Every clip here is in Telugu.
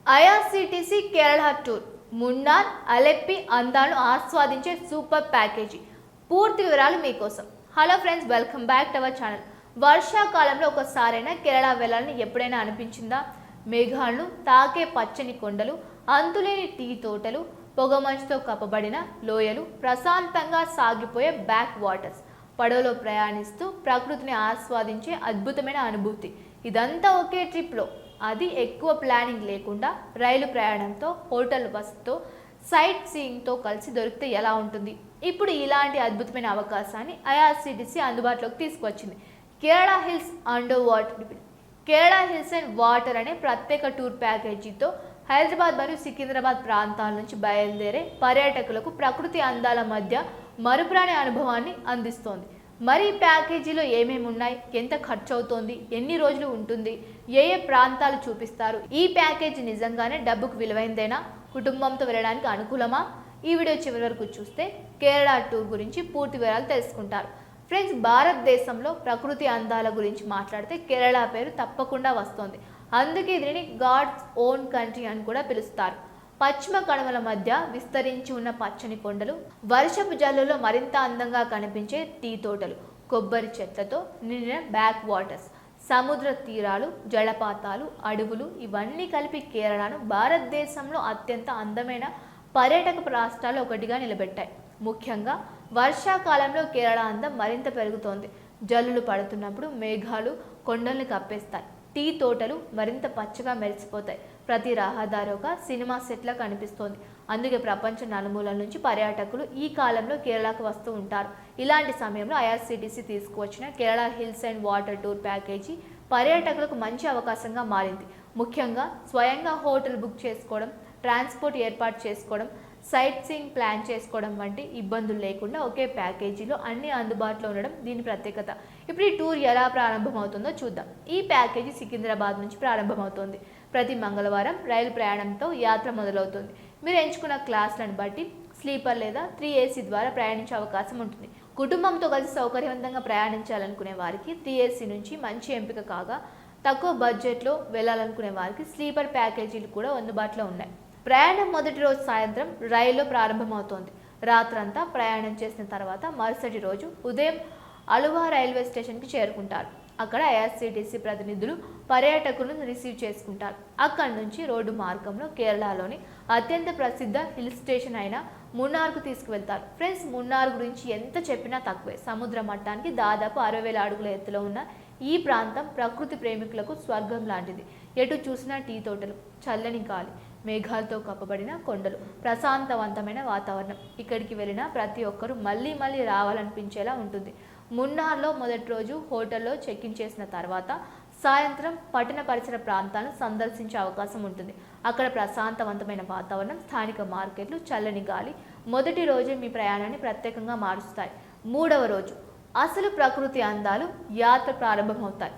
ఐఆర్సీటీసీ కేరళ టూర్ మున్నార్ అలెప్పి అందాలను ఆస్వాదించే సూపర్ ప్యాకేజీ. పూర్తి వివరాలు మీకోసం. Hello friends, welcome back to our channel. వర్షాకాలంలో ఒకసారైనా కేరళ వెళ్ళాలని ఎప్పుడైనా అనిపించిందా? మేఘాలను తాకే పచ్చని కొండలు, అంతులేని టీ తోటలు, పొగమంచుతో కప్పబడిన లోయలు, ప్రశాంతంగా సాగిపోయే బ్యాక్ వాటర్స్, పడవలో ప్రయాణిస్తూ ప్రకృతిని ఆస్వాదించే అద్భుతమైన అనుభూతి. ఇదంతా ఒకే ట్రిప్లో, అది ఎక్కువ ప్లానింగ్ లేకుండా రైలు ప్రయాణంతో, హోటల్ బస్తో, సైట్ సీయింగ్తో కలిసి దొరికితే ఎలా ఉంటుంది? ఇప్పుడు ఇలాంటి అద్భుతమైన అవకాశాన్ని ఐఆర్సీటీసీ అందుబాటులోకి తీసుకువచ్చింది. Kerala hills under water, Kerala hills and water అనే ప్రత్యేక టూర్ ప్యాకేజీతో హైదరాబాద్ మరియు సికింద్రాబాద్ ప్రాంతాల నుంచి బయలుదేరే పర్యాటకులకు ప్రకృతి అందాల మధ్య మరుపురాని అనుభవాన్ని అందిస్తోంది. మరి ఈ ప్యాకేజీలో ఏమేమి ఉన్నాయి, ఎంత ఖర్చు అవుతోంది, ఎన్ని రోజులు ఉంటుంది, ఏ ప్రాంతాలు చూపిస్తారు? ఈ ప్యాకేజీ నిజంగానే డబ్బుకు విలువైందేనా? కుటుంబంతో వెళ్ళడానికి అనుకూలమా? ఈ వీడియో చివరి వరకు చూస్తే కేరళ టూర్ గురించి పూర్తి వివరాలు తెలుసుకుంటారు. ఫ్రెండ్స్, భారతదేశంలో ప్రకృతి అందాల గురించి మాట్లాడితే కేరళ పేరు తప్పకుండా వస్తుంది. అందుకే దీనిని గాడ్స్ ఓన్ కంట్రీ అని కూడా పిలుస్తారు. పశ్చిమ కనుమల మధ్య విస్తరించి ఉన్న పచ్చని కొండలు, వర్షపు జల్లులో మరింత అందంగా కనిపించే టీ తోటలు, కొబ్బరి చెట్లతో నిండిన బ్యాక్ వాటర్స్, సముద్ర తీరాలు, జలపాతాలు, అడవులు, ఇవన్నీ కలిపి కేరళను భారతదేశంలో అత్యంత అందమైన పర్యాటక రాష్ట్రాలు ఒకటిగా నిలబెట్టాయి. ముఖ్యంగా వర్షాకాలంలో కేరళ అందం మరింత పెరుగుతోంది. జల్లులు పడుతున్నప్పుడు మేఘాలు కొండల్ని కప్పేస్తాయి. టీ తోటలు మరింత పచ్చగా మెరిసిపోతాయి. ప్రతి రహదారి ఒక సినిమా సెట్లా కనిపిస్తోంది. అందుకే ప్రపంచ నలుమూలల నుంచి పర్యాటకులు ఈ కాలంలో కేరళకు వస్తూ ఉంటారు. ఇలాంటి సమయంలో ఐఆర్సీటీసీ తీసుకువచ్చిన Kerala hills and water tour package పర్యాటకులకు మంచి అవకాశంగా మారింది. ముఖ్యంగా స్వయంగా హోటల్ బుక్ చేసుకోవడం, ట్రాన్స్పోర్ట్ ఏర్పాటు చేసుకోవడం, సైట్ సీయింగ్ ప్లాన్ చేసుకోవడం వంటి ఇబ్బందులు లేకుండా ఒకే ప్యాకేజీలో అన్ని అందుబాటులో ఉండడం దీని ప్రత్యేకత. ఇప్పుడు ఈ టూర్ ఎలా ప్రారంభమవుతుందో చూద్దాం. ఈ ప్యాకేజీ సికింద్రాబాద్ నుంచి ప్రారంభమవుతుంది. ప్రతి మంగళవారం రైలు ప్రయాణంతో యాత్ర మొదలవుతుంది. మీరు ఎంచుకున్న క్లాసులను బట్టి స్లీపర్ లేదా 3AC ద్వారా ప్రయాణించే అవకాశం ఉంటుంది. కుటుంబంతో కలిసి సౌకర్యవంతంగా ప్రయాణించాలనుకునే వారికి 3AC నుంచి మంచి ఎంపిక కాగా, తక్కువ బడ్జెట్లో వెళ్ళాలనుకునే వారికి స్లీపర్ ప్యాకేజీలు కూడా అందుబాటులో ఉన్నాయి. ప్రయాణం మొదటి రోజు సాయంత్రం రైల్లో ప్రారంభమవుతోంది. రాత్రంతా ప్రయాణం చేసిన తర్వాత మరుసటి రోజు ఉదయం అలువా రైల్వే స్టేషన్కి చేరుకుంటారు. అక్కడ ఐఆర్సీటీసీ ప్రతినిధులు పర్యాటకులను రిసీవ్ చేసుకుంటారు. అక్కడి నుంచి రోడ్డు మార్గంలో కేరళలోని అత్యంత ప్రసిద్ధ హిల్ స్టేషన్ అయిన మున్నార్కు తీసుకువెళ్తారు. ఫ్రెండ్స్, మున్నార్ గురించి ఎంత చెప్పినా తక్కువే. సముద్ర మట్టానికి దాదాపు 60,000 అడుగుల ఎత్తులో ఉన్న ఈ ప్రాంతం ప్రకృతి ప్రేమికులకు స్వర్గం లాంటిది. ఎటు చూసినా టీ తోటలు, చల్లని గాలి, మేఘాలతో కప్పబడిన కొండలు, ప్రశాంతవంతమైన వాతావరణం. ఇక్కడికి వెళ్ళిన ప్రతి ఒక్కరూ మళ్ళీ మళ్ళీ రావాలనిపించేలా ఉంటుంది. మున్నార్లో మొదటి రోజు హోటల్లో చెక్ఇన్ చేసిన తర్వాత సాయంత్రం పట్టణ పరిసర ప్రాంతాలను సందర్శించే అవకాశం ఉంటుంది. అక్కడ ప్రశాంతవంతమైన వాతావరణం, స్థానిక మార్కెట్లు, చల్లని గాలి మొదటి రోజే మీ ప్రయాణాన్ని ప్రత్యేకంగా మారుస్తాయి. మూడవ రోజు అసలు ప్రకృతి అందాలు యాత్ర ప్రారంభమవుతాయి.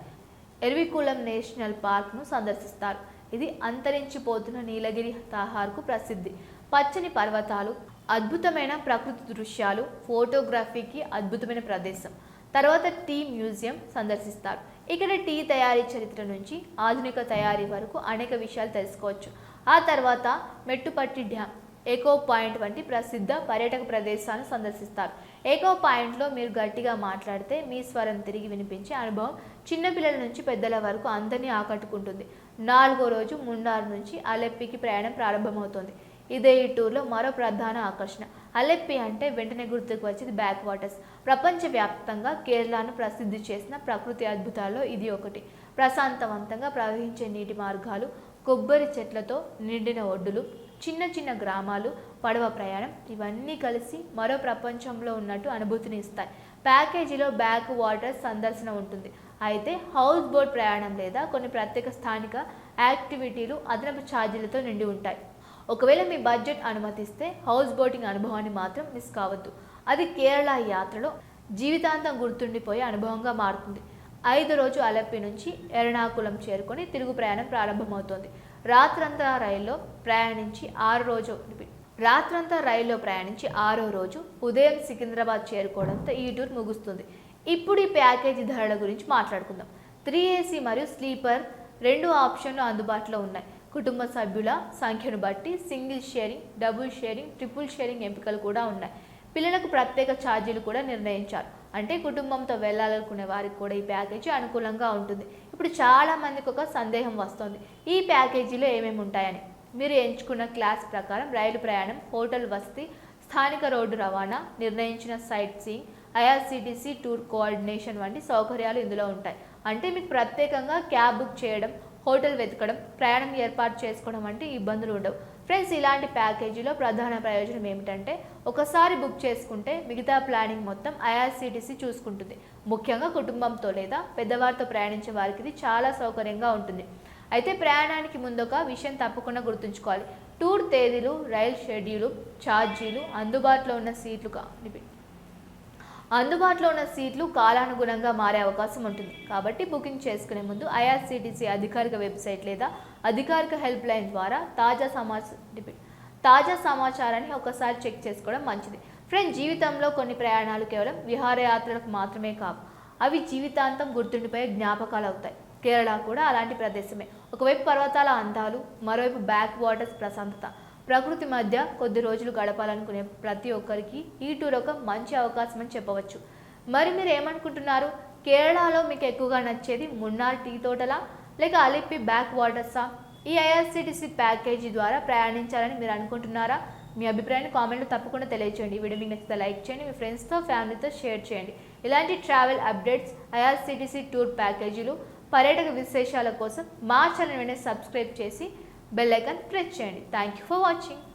ఎర్వికులం నేషనల్ పార్క్ను సందర్శిస్తారు. ఇది అంతరించిపోతున్న నీలగిరి తాహార్కు ప్రసిద్ధి. పచ్చని పర్వతాలు, అద్భుతమైన ప్రకృతి దృశ్యాలు, ఫోటోగ్రఫీకి అద్భుతమైన ప్రదేశం. తర్వాత టీ మ్యూజియం సందర్శిస్తారు. ఇక్కడ టీ తయారీ చరిత్ర నుంచి ఆధునిక తయారీ వరకు అనేక విషయాలు తెలుసుకోవచ్చు. ఆ తర్వాత మెట్టుపట్టి డ్యామ్, ఎకో పాయింట్ వంటి ప్రసిద్ధ పర్యాటక ప్రదేశాలను సందర్శిస్తారు. ఎకో పాయింట్లో మీరు గట్టిగా మాట్లాడితే మీ స్వరం తిరిగి వినిపించే అనుభవం చిన్నపిల్లల నుంచి పెద్దల వరకు అందరినీ ఆకట్టుకుంటుంది. 4వ రోజు మున్నార్ నుంచి అలెప్పికి ప్రయాణం ప్రారంభమవుతుంది. ఇదే ఈ టూర్లో మరో ప్రధాన ఆకర్షణ. అలెప్పి అంటే వెంటనే గుర్తుకు వచ్చేది బ్యాక్ వాటర్స్. ప్రపంచవ్యాప్తంగా కేరళను ప్రసిద్ధి చేసిన ప్రకృతి అద్భుతాల్లో ఇది ఒకటి. ప్రశాంతవంతంగా ప్రవహించే నీటి మార్గాలు, కొబ్బరి చెట్లతో నిండిన ఒడ్డులు, చిన్న చిన్న గ్రామాలు, పడవ ప్రయాణం, ఇవన్నీ కలిసి మరో ప్రపంచంలో ఉన్నట్టు అనుభూతిని ఇస్తాయి. ప్యాకేజీలో బ్యాక్ వాటర్ సందర్శన ఉంటుంది. అయితే హౌస్ బోట్ ప్రయాణం లేదా కొన్ని ప్రత్యేక స్థానిక యాక్టివిటీలు అదనపు ఛార్జీలతో నిండి ఉంటాయి. ఒకవేళ మీ బడ్జెట్ అనుమతిస్తే హౌస్ బోటింగ్ అనుభవాన్ని మాత్రం మిస్ కావద్దు. అది కేరళ యాత్రలో జీవితాంతం గుర్తుండిపోయే అనుభవంగా మారుతుంది. 5వ రోజు అలెప్పి నుంచి ఎర్నాకులం చేరుకొని తిరుగు ప్రయాణం ప్రారంభమవుతోంది. రాత్రంతా రైల్లో ప్రయాణించి 6వ రోజు ఉదయం సికింద్రాబాద్ చేరుకోవడంతో ఈ టూర్ ముగుస్తుంది. ఇప్పుడు ఈ ప్యాకేజీ ధరల గురించి మాట్లాడుకుందాం. 3AC మరియు స్లీపర్ 2 ఆప్షన్లు అందుబాటులో ఉన్నాయి. కుటుంబ సభ్యుల సంఖ్యను బట్టి single sharing, double sharing, triple sharing ఎంపికలు కూడా ఉన్నాయి. పిల్లలకు ప్రత్యేక ఛార్జీలు కూడా నిర్ణయించారు. అంటే కుటుంబంతో వెళ్ళాలనుకునే వారికి కూడా ఈ ప్యాకేజీ అనుకూలంగా ఉంటుంది. ఇప్పుడు చాలా మందికి ఒక సందేహం వస్తుంది, ఈ ప్యాకేజీలో ఏమేమి ఉంటాయని. మీరు ఎంచుకున్న క్లాస్ ప్రకారం రైలు ప్రయాణం, హోటల్ వసతి, స్థానిక రోడ్డు రవాణా, నిర్ణయించిన sight seeing, IRCTC tour coordination వంటి సౌకర్యాలు ఇందులో ఉంటాయి. అంటే మీకు ప్రత్యేకంగా క్యాబ్ బుక్ చేయడం, హోటల్ వెతకడం, ప్రయాణం ఏర్పాటు చేసుకోవడం వంటి ఇబ్బందులు ఉండవు. ఫ్రెండ్స్, ఇలాంటి ప్యాకేజీలో ప్రధాన ప్రయోజనం ఏమిటంటే ఒకసారి బుక్ చేసుకుంటే మిగతా ప్లానింగ్ మొత్తం ఐఆర్సీటీసీ చూసుకుంటుంది. ముఖ్యంగా కుటుంబంతో లేదా పెద్దవారితో ప్రయాణించే వారికి ఇది చాలా సౌకర్యంగా ఉంటుంది. అయితే ప్రయాణానికి ముందు ఒక విషయం తప్పకుండా గుర్తుంచుకోవాలి. టూర్ తేదీలు, రైలు షెడ్యూలు, ఛార్జీలు, అందుబాటులో ఉన్న సీట్లు కాలానుగుణంగా మారే అవకాశం ఉంటుంది. కాబట్టి బుకింగ్ చేసుకునే ముందు ఐఆర్సీటీసీ అధికారిక వెబ్సైట్ లేదా అధికారిక హెల్ప్ లైన్ ద్వారా తాజా సమాచారాన్ని ఒకసారి చెక్ చేసుకోవడం మంచిది. ఫ్రెండ్స్, జీవితంలో కొన్ని ప్రయాణాలు కేవలం విహారయాత్రలకు మాత్రమే కావు, అవి జీవితాంతం గుర్తుండిపోయే జ్ఞాపకాలు అవుతాయి. కేరళ కూడా అలాంటి ప్రదేశమే. ఒకవైపు పర్వతాల అందాలు, మరోవైపు బ్యాక్ వాటర్స్ ప్రశాంతత. ప్రకృతి మధ్య కొద్ది రోజులు గడపాలనుకునే ప్రతి ఒక్కరికి ఈ టూర్ ఒక మంచి అవకాశం అని చెప్పవచ్చు. మరి మీరు ఏమనుకుంటున్నారు? కేరళలో మీకు ఎక్కువగా నచ్చేది మున్నార్ టీ తోటలా, లేక అలిప్పి బ్యాక్ వాటర్సా? ఈ ఐఆర్సీటీసీ ప్యాకేజీ ద్వారా ప్రయాణించాలని మీరు అనుకుంటున్నారా? మీ అభిప్రాయాన్ని కామెంట్లో తప్పకుండా తెలియచేయండి. ఈ వీడియో మీకు నచ్చితే లైక్ చేయండి, మీ ఫ్రెండ్స్తో, ఫ్యామిలీతో షేర్ చేయండి. ఇలాంటి ట్రావెల్ అప్డేట్స్, ఐఆర్సీటీసీ టూర్ ప్యాకేజీలు, పర్యాటక విశేషాల కోసం మా ఛానల్ వెంటనే సబ్స్క్రైబ్ చేసి బెల్ ఐకాన్ ప్రెస్ చేయండి. Thank you for watching.